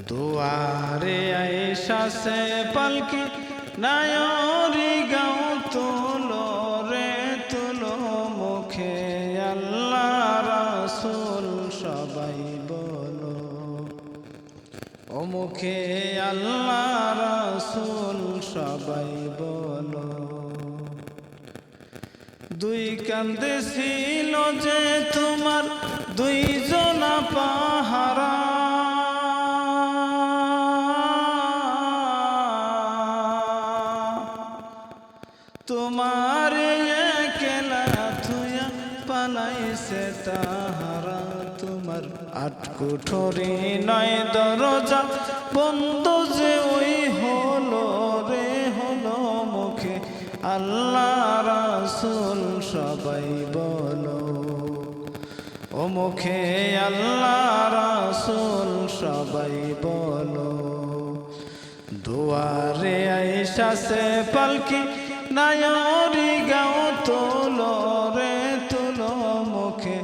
দুয়ারে আয়েশা সে পালকি নায়রি গাও তুলো রে তুলো মুখে আল্লাহ রাসূল সবাই বলো ও মুখে আল্লাহ রাসূল সবাই বলো দুই কান্দে ছিল যে তোমার দুই জনা পাহারা তোমার একলা থুয়া পালাইছে তাহারা তোমার আট কুঠরি নয় দরজা বন্ধ যে ওই হলো রে হলো মুখে আল্লাহ রাসূল সবাই বলো ও মুখে আল্লাহ রাসূল সবাই বলো দুয়ারে আয়েশা সে পালকি নায়রি গাও তুলো রে তুলো মুখে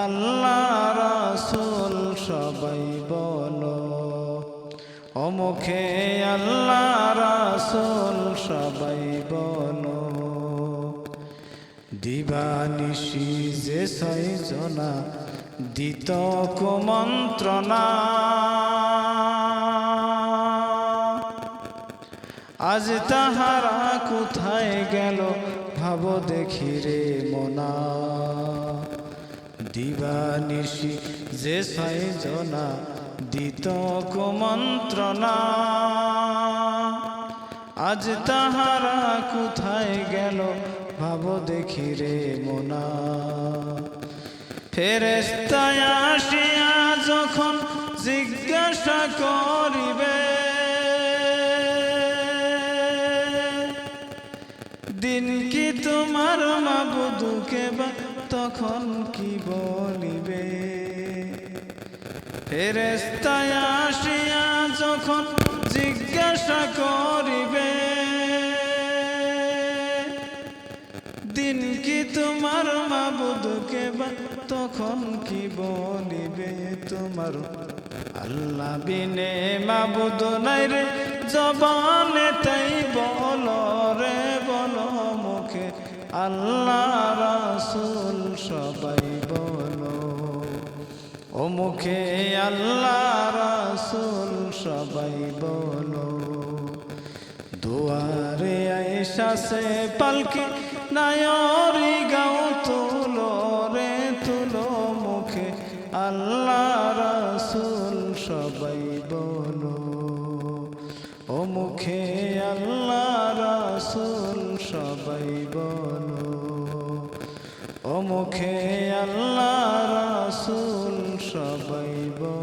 আল্লাহ রাসূল সবাই বলো ও মুখে আল্লাহ রাসূল সবাই বলো দিবানিশি যে ছয়জনা দিত কুমন্ত্রণা আজ তাহারা কোথায় গেল ভাব দেখি রে মনা দিবানিশি যে ছয়জনা দিত কুমন্ত্রণা আজ তাহারা কোথায় গেল ভাব দেখি রে মনা ফেরেশতা আসিয়া যখন জিজ্ঞাসা করিবে দিন কি তোমার মাবুদকে বা তখন কি বলিবে ফেরেশতা আসিয়া যখন জিজ্ঞাসা করিবে দিন কি তোমার মাবুদকে বা তখন কি বলিবে তোমার আল্লাহ বিনে মাবুদ নাই রে জবানে তাই বলো রে বলো মুখে আল্লাহ রাসূল সবাই বলো ও মুখে আল্লাহ রাসূল সবাই বলো দুয়ারে আয়েশা সে পালকি নায়রি গাও তুলো রে তুলো মুখে আল্লাহ রাসূল সবাই বলো ও মুখে আল্লাহ রাসূল সবাই বলো ও মুখে আল্লাহ রাসূল সবাই বলো।